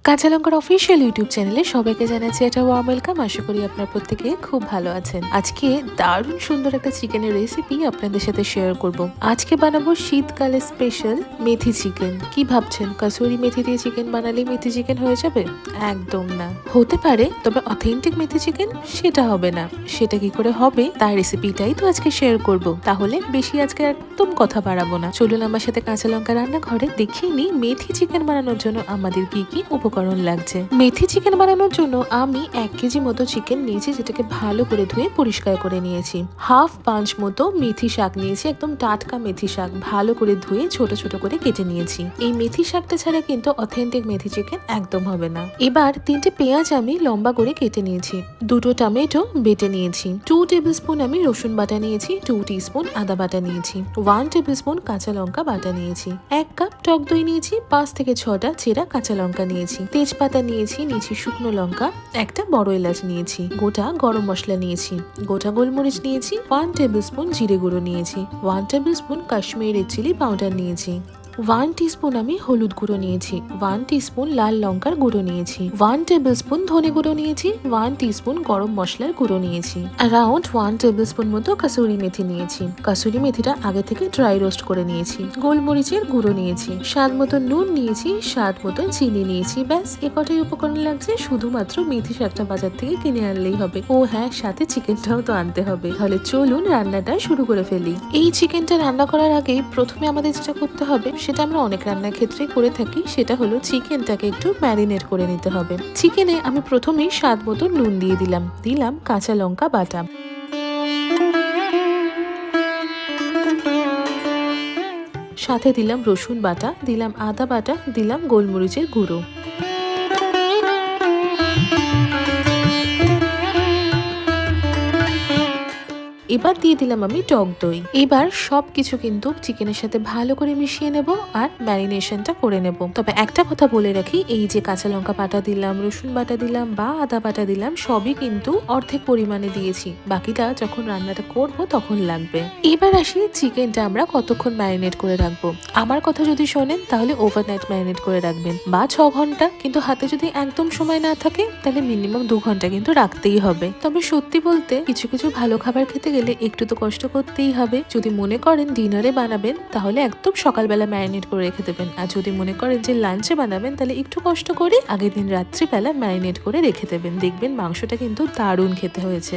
কাঁচা লঙ্কার official YouTube চ্যানেলে সবাইকে জানাচ্ছি একটা ওয়ার্ম ওয়েলকাম। আশা করি আপনার প্রত্যেকে খুব ভালো আছেন। আজকে দারুণ সুন্দর একটা চিকেনের রেসিপি আপনাদের সাথে শেয়ার করব। আজকে বানাবো শীতকালে স্পেশাল মেথি চিকেন। কি ভাবছেন কাসুরি মেথি দিয়ে চিকেন বানালেই মেথি চিকেন হয়ে যাবে? একদম না, হতে পারে, তবে অথেন্টিক মেথি চিকেন সেটা হবে না। সেটা কি করে হবে তার রেসিপিটাই তো আজকে শেয়ার করব। তাহলে বেশি আজকে একদম কথা বাড়াবো না, চলুন আমার সাথে কাঁচা লঙ্কা রান্নাঘরে দেখিয়ে নিই মেথি চিকেন বানানোর জন্য আমাদের কি কি উপকরণ লাগছে। মেথি চিকেন বানানোর জন্য আমি 1 কেজি মতো চিকেন নিয়েছি, যেটাকে ভালো করে ধুয়ে পরিষ্কার করে নিয়েছি। হাফ পাঁচ মতো মেথি শাক নিয়েছি, একদম টাটকা মেথি শাক ভালো করে ধুয়ে ছোট ছোট করে কেটে নিয়েছি। এই মেথি শাকটা ছাড়া কিন্তু অথেন্টিক মেথি চিকেন একদম হবে না। এবার 3টে পেঁয়াজ আমি লম্বা করে কেটে নিয়েছি, 2টো টমেটো বেটে নিয়েছি, 2 টেবিল স্পুন আমি রসুন বাটা নিয়েছি, 2 টিস্পুন আদা বাটা নিয়েছি, 1 টেবিল স্পুন কাঁচা লঙ্কা বাটা নিয়েছি, 1 কাপ টক দই নিয়েছি, 5 থেকে 6টা চেরা কাঁচা লঙ্কা নিয়েছি, তেজপাতা নিয়েছি, শুকনো লঙ্কা, একটা বড় এলাচ নিয়েছি, গোটা গরম মশলা নিয়েছি, গোটা গোলমরিচ নিয়েছি, 1 টেবিল স্পুন জিরে গুঁড়ো নিয়েছি, 1 tablespoon Kashmiri red chilli powder নিয়েছি, 1 টিস্পুন আমি হলুদ গুঁড়ো নিয়েছি, 1 টিস্পুন লাল লঙ্কার গুঁড়ো নিয়েছি, 1 টেবিল স্পুন ধনে গুঁড়ো নিয়েছি, 1 টিস্পুন গরম মশলার গুঁড়ো নিয়েছি, অ্যারাউন্ড 1 টেবিল স্পুন মতো কাসুরি মেথি নিয়েছি। কাসুরি মেথিটা আগে থেকে ড্রাই রোস্ট করে নিয়েছি। গোলমরিচের গুঁড়ো নিয়েছি, স্বাদ মতো নুন নিয়েছি, স্বাদ মতো চিনি নিয়েছি। ব্যাস এ কটাই উপকরণ লাগছে। শুধুমাত্র মেথি শাকটা বাজার থেকে কিনে আনলেই হবে। ও হ্যাঁ, সাথে চিকেনটাও তো আনতে হবে। তাহলে চলুন রান্নাটা শুরু করে ফেলি। এই চিকেনটা রান্না করার আগে প্রথমে আমাদের যেটা করতে হবে, সেটা আমরা অনেক রান্নার ক্ষেত্রে করে থাকি, সেটা হলো চিকেনটাকে একটু ম্যারিনেট করে নিতে হবে। চিকেনে আমি প্রথমেই স্বাদ মতো নুন দিয়ে দিলাম কাঁচা লঙ্কা বাটা, সাথে দিলাম রসুন বাটা, দিলাম আদা বাটা, দিলাম গোলমরিচের গুঁড়ো। এবার দিয়ে দিলাম আমি টক দই। এবার সবকিছু কিন্তু চিকেনের সাথে ভালো করে মিশিয়ে নেব আর ম্যারিনেশনটা করে নেব। তবে একটা কথা বলে রাখি, এই যে কাঁচা লঙ্কা বাটা দিলাম, রসুন বাটা দিলাম বা আদা বাটা দিলাম, সবই কিন্তু অর্ধেক পরিমাণে দিয়েছি, বাকিটা যখন রান্নাটা করব তখন লাগবে। এবার আসি চিকেনটা আমরা কতক্ষণ ম্যারিনেট করে রাখবো। আমার কথা যদি শোনেন তাহলে ওভারনাইট ম্যারিনেট করে রাখবেন বা 6 ঘন্টা, কিন্তু হাতে যদি একদম সময় না থাকে তাহলে মিনিমাম 2 ঘন্টা কিন্তু রাখতেই হবে। তবে সত্যি বলতে কিছু কিছু ভালো খাবার খেতে গেলে একটু তো কষ্ট করতেই হবে। যদি মনে করেন ডিনারে বানাবেন তাহলে একদম সকালবেলা ম্যারিনেট করে রেখে দেবেন, আর যদি মনে করেন যে লাঞ্চে বানাবেন তাহলে একটু কষ্ট করে আগের দিন রাত্রিবেলা ম্যারিনেট করে রেখে দেবেন। দেখবেন মাংসটা কিন্তু দারুণ খেতে হয়েছে।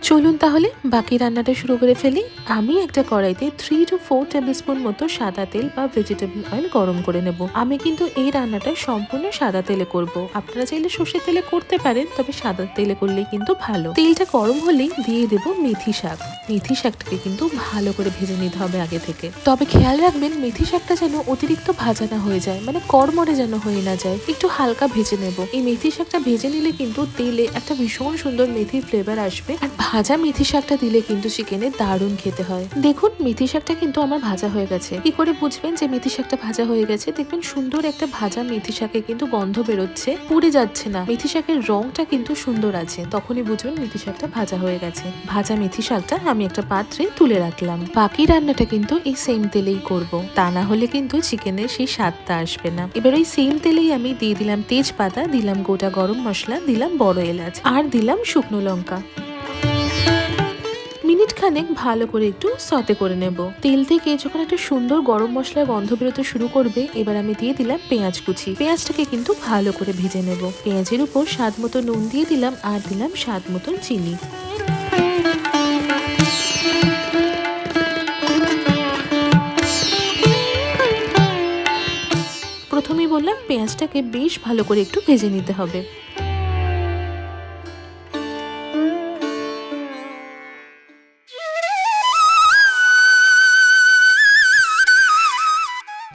চলুন তাহলে বাকি রান্নাটা শুরু করে ফেলি। আমি একটা কড়াইতে 3 to 4 টেবিল স্পুন মতো সাদা তেল বা ভেজিটেবল অয়েল গরম করে নেব। আমি কিন্তু এই রান্নাটা সম্পূর্ণ সাদা তেলে করব। আপনারা চাইলে সর্ষের তেলে করতে পারেন, তবে সাদা তেলে করলেই কিন্তু ভালো। তেলটা গরম হলেই দিয়ে দেব মেথি শাক। মেথি শাকটাকে কিন্তু ভালো করে ভেজে নিতে হবে আগে থেকে। তবে খেয়াল রাখবেন মেথি শাকটা যেন অতিরিক্ত ভাজা না হয়ে যায়, মানে কড়মড়ে যেন হয়ে না যায়, একটু হালকা ভেজে নেব। এই মেথি শাকটা ভেজে নিলে কিন্তু তেলে একটা ভীষণ সুন্দর মেথির ফ্লেভার আসবে, আর ভাজা মেথি শাকটা দিলে কিন্তু চিকেনে দারুণ খেতে হয়। দেখুন মেথি শাকটা কিন্তু আমার ভাজা হয়ে গেছে। কি করে বুঝবেন যে মেথি শাকটা ভাজা হয়ে গেছে? দেখবেন সুন্দর একটা ভাজা মেথি শাকে কিন্তু গন্ধ বেরোচ্ছে, পুড়ে যাচ্ছে না, মেথি শাকের রংটা কিন্তু সুন্দর আছে, তখনই বুঝবেন মেথি শাকটা ভাজা হয়ে গেছে। ভাজা মেথি শাকটা আমি একটা পাত্রে তুলে রাখলাম। বাকি রান্নাটা কিন্তু এই সেম তেলেই করব, তা না হলে কিন্তু চিকেনের সেই স্বাদটা আসবে না। এবার ওই সেম তেলেই আমি দিয়ে দিলাম তেজপাতা, দিলাম গোটা গরম মশলা, দিলাম বড় এলাচ, আর দিলাম শুকনো লঙ্কা। মিনিট খানেক ভালো করে একটু সতে করে নেব। তেল থেকে যখন একটা সুন্দর গরম মশলার গন্ধ বেরোতে শুরু করবে, এবার আমি দিয়ে দিলাম পেঁয়াজ কুচি। পেঁয়াজটাকে কিন্তু ভালো করে ভেজে নেব। পেঁয়াজের উপর স্বাদ মতো নুন দিয়ে দিলাম, আর দিলাম স্বাদ মতন চিনি। প্রথমেই বললাম পেঁয়াজটাকে বেশ ভালো করে একটু ভেজে নিতে হবে।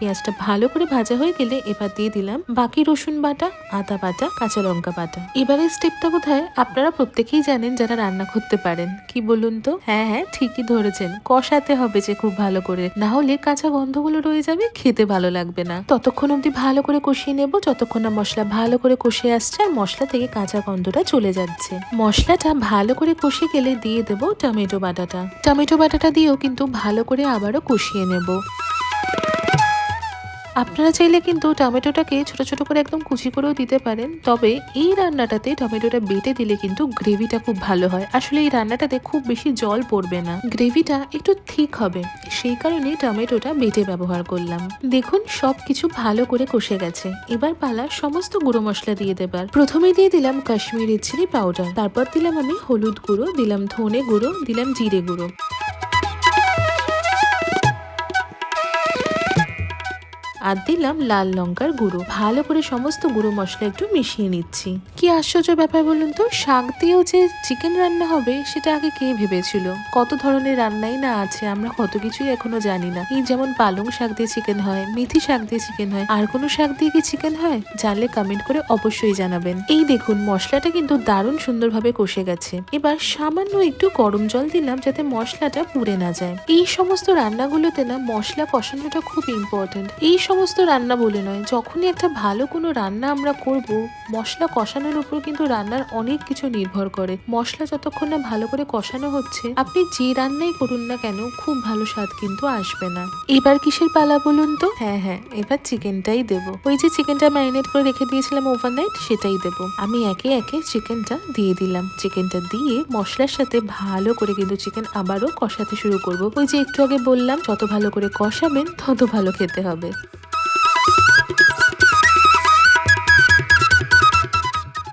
পেঁয়াজটা ভালো করে ভাজা হয়ে গেলে এবার দিয়ে দিলাম বাকি রসুন বাটা, আদা বাটা, কাঁচা লঙ্কা বাটা। এবারে স্টেপটা বোধহয় আপনারা প্রত্যেকেই জানেন যারা রান্না করতে পারেন। কি বলুন তো? হ্যাঁ হ্যাঁ, ঠিকই ধরেছেন, কষাতে হবে যে খুব ভালো করে, না হলে কাঁচা গন্ধগুলো রয়ে যাবে, খেতে ভালো লাগবে না। ততক্ষণ অব্দি ভালো করে কষিয়ে নেব যতক্ষণ না মশলা ভালো করে কষে আসছে আর মশলা থেকে কাঁচা গন্ধটা চলে যাচ্ছে। মশলাটা ভালো করে কষে গেলে দিয়ে দেব টমেটো বাটাটা। টমেটো বাটাটা দিয়েও কিন্তু ভালো করে আবারও কষিয়ে নেব। আপনারা চাইলে কিন্তু টমেটোটাকে ছোট ছোট করে একদম কুচি করেও দিতে পারেন, তবে এই রান্নাটাতে টমেটোটা বেটে দিলে কিন্তু গ্রেভিটা খুব ভালো হয়। আসলে এই রান্নাটাতে খুব বেশি জল পড়বে না, গ্রেভিটা একটু থিক হবে, সেই কারণে টমেটোটা বেটে ব্যবহার করলাম। দেখুন সবকিছু ভালো করে কষে গেছে, এবার পালা সমস্ত গুঁড়ো মশলা দিয়ে দেবার। প্রথমে দিয়ে দিলাম কাশ্মীরি চিলি পাউডার, তারপর দিলাম আমি হলুদ গুঁড়ো, দিলাম ধনে গুঁড়ো, দিলাম জিরে গুঁড়ো, আর দিলাম লাল লঙ্কার গুঁড়ো। ভালো করে সমস্ত গুঁড়ো মশলা একটু মিশিয়ে নিচ্ছি। কি আশ্চর্য ব্যাপার বলুন তো, শাক দিয়েও যে চিকেন রান্না হবে সেটা আগে কে ভেবেছিল? কত ধরনের রান্নাই না আছে, আমরা কত কিছুই এখনো জানি না। এই যেমন পালং শাক দিয়ে চিকেন হয়, মেথি শাক দিয়ে চিকেন হয়, আর কোনো শাক দিয়ে কি চিকেন হয়? জানলে কমেন্ট করে অবশ্যই জানাবেন। এই দেখুন মশলাটা কিন্তু দারুণ সুন্দরভাবে কষে গেছে। এবার সামান্য একটু গরম জল দিলাম যাতে মশলাটা পুড়ে না যায়। এই সমস্ত রান্নাগুলোতে না মশলা কষানোটা খুব ইম্পর্টেন্ট। এই সমস্ত রান্না বলে নয়, যখনই একটা ভালো কোনো রান্না আমরা করব, মশলা কষানোর উপর কিন্তু রান্নার অনেক কিছু নির্ভর করে। মশলা যতক্ষণ না ভালো করে কষানো হচ্ছে, আপনি যে রান্নাই করুন না কেন খুব ভালো স্বাদ কিন্তু আসবে না। এবার কিসের পালা বলুন তো? হ্যাঁ, এবার চিকেনটাই দেবো। ওই যে চিকেনটা ম্যারিনেট করে রেখে দিয়েছিলাম ওভারনাইট, সেটাই দেবো। আমি একে একে চিকেনটা দিয়ে দিলাম। চিকেনটা দিয়ে মশলার সাথে ভালো করে কিন্তু চিকেন আবারও কষাতে শুরু করব। ওই যে একটু আগে বললাম, যত ভালো করে কষাবেন তত ভালো খেতে হবে।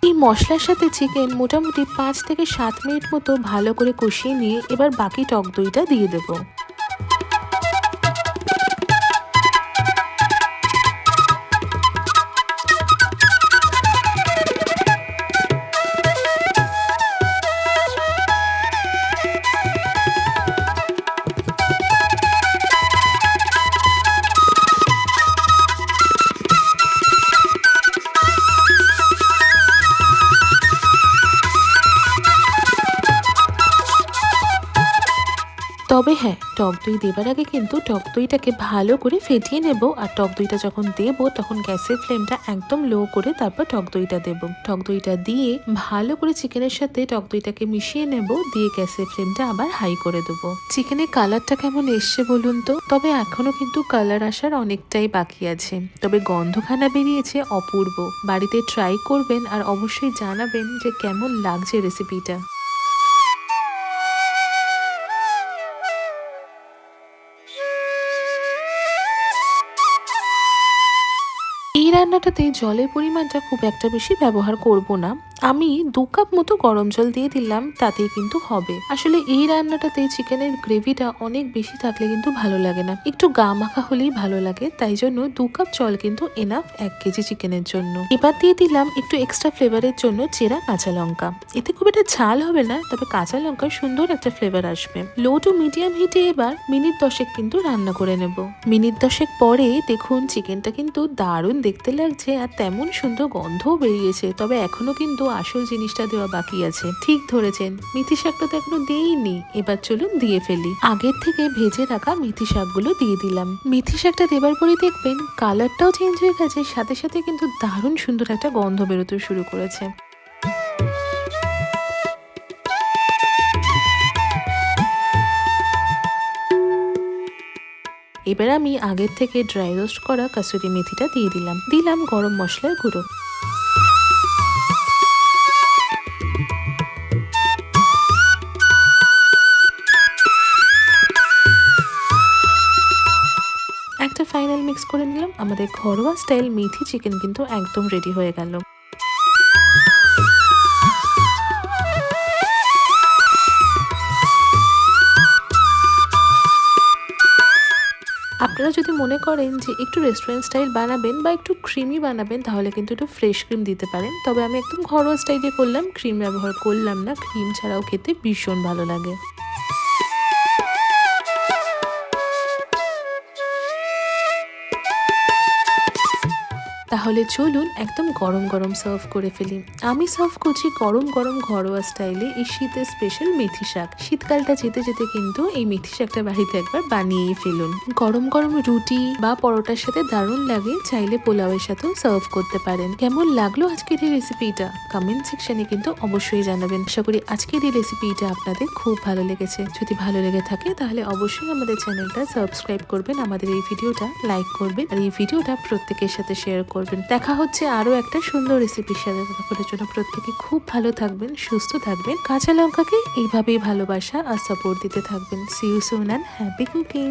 এই মশলার সাথে চিকেন মোটামুটি 5 থেকে 7 মিনিট মতো ভালো করে কষিয়ে নিয়ে এবার বাকি টক দইটা দিয়ে দেবো। তবে হ্যাঁ, টক দই দেবার আগে কিন্তু টক দইটাকে ভালো করে ফেটিয়ে নেব। আর টক দইটা যখন দেব তখন গ্যাসের ফ্লেমটা একদম লো করে তারপর টক দইটা দেব। টক দইটা দিয়ে ভালো করে চিকেনের সাথে টক দইটাকে মিশিয়ে নেব, দিয়ে গ্যাসের ফ্লেমটা আবার হাই করে দেবো। চিকেনের কালারটা কেমন এসছে বলুন তো? তবে এখনো কিন্তু কালার আসার অনেকটাই বাকি আছে, তবে গন্ধখানা বেরিয়েছে অপূর্ব। বাড়িতে ট্রাই করবেন আর অবশ্যই জানাবেন যে কেমন লাগছে রেসিপিটা। এই রান্নাটাতে জলের পরিমাণটা খুব একটা বেশি ব্যবহার করব না। আমি 2 কাপ মতো গরম জল দিয়ে দিলাম, তাতেই কিন্তু হবে। আসলে এই রান্নাটাতে চিকেনের গ্রেভিটা অনেক বেশি থাকলে কিন্তু ভালো লাগে না, একটু গা মাখা হলেই ভালো লাগে। তাই জন্য 2 কাপ জল কিন্তু এনাফ 1 কেজি চিকেনের জন্য। এবার দিয়ে দিলাম একটু এক্সট্রা ফ্লেভারের জন্য চেরা কাঁচা লঙ্কা। এতে খুব একটা ঝাল হবে না, তবে কাঁচা লঙ্কার সুন্দর একটা ফ্লেভার আসবে। লো টু মিডিয়াম হিটে এবার মিনিট 10 কিন্তু রান্না করে নেব। মিনিট 10 পরে দেখুন চিকেনটা কিন্তু দারুণ দেখতে লাগছে আর তেমন সুন্দর গন্ধও বেরিয়েছে। তবে এখনো কিন্তু আসল জিনিসটা দেওয়া বাকি আছে। ঠিক ধরেছেন, মেথি শাকটা তো এখনো দিইনি। এবার চলুন দিয়ে ফেলি। আগের থেকে ভেজে রাখা মেথি শাকগুলো দিয়ে দিলাম। মেথি শাকটা দেবার পরে দেখবেন কালারটাও চেঞ্জ হয়ে গেছে, সাথে সাথে কিন্তু দারুণ সুন্দর একটা গন্ধ বেরোতে শুরু করেছে। এবার আমি আগের থেকে ড্রাই রোস্ট করা কাসুরি মেথিটা দিয়ে দিলাম। দিলাম গরম মশলার গুঁড়ো। একটা ফাইনাল মিক্স করে নিলাম। আমাদের ঘরোয়া স্টাইল মেথি চিকেন কিন্তু একদম রেডি হয়ে গেল। আপনারা যদি মনে করেন যে একটু রেস্টুরেন্ট স্টাইল বানাবেন বা একটু ক্রিমি বানাবেন, তাহলে কিন্তু একটু ফ্রেশ ক্রিম দিতে পারেন। তবে আমি একদম ঘরোয়া স্টাইলে করলাম, ক্রিম ব্যবহার করলাম না। ক্রিম ছাড়াও খেতে ভীষণ ভালো লাগে। তাহলে চলুন একদম গরম গরম সার্ভ করে ফেলি। আমি সার্ভ করছি গরম গরম ঘরোয়া স্টাইলে এই শীতের স্পেশাল মেথি শাক। শীতকালটা যেতে যেতে কিন্তু এই মেথি শাকটা বাড়িতে একবার বানিয়েই ফেলুন। গরম গরম রুটি বা পরোটার সাথে দারুণ লাগে, চাইলে পোলাওয়ের সাথেও সার্ভ করতে পারেন। কেমন লাগলো আজকের এই রেসিপিটা কমেন্ট সেকশনে কিন্তু অবশ্যই জানাবেন। আশা করি আজকের এই রেসিপিটা আপনাদের খুব ভালো লেগেছে। যদি ভালো লেগে থাকে তাহলে অবশ্যই আমাদের চ্যানেলটা সাবস্ক্রাইব করবেন, আমাদের এই ভিডিওটা লাইক করবেন আর এই ভিডিওটা প্রত্যেকের সাথে শেয়ার করবেন। দেখা হচ্ছে আরো একটা সুন্দর রেসিপির সাথে। ততক্ষণের জন্য প্রত্যেকে খুব ভালো থাকবেন, সুস্থ থাকবেন, কাঁচা লঙ্কাকে এইভাবেই ভালোবাসা আর সাপোর্ট দিতে থাকবেন। See you soon and happy cooking.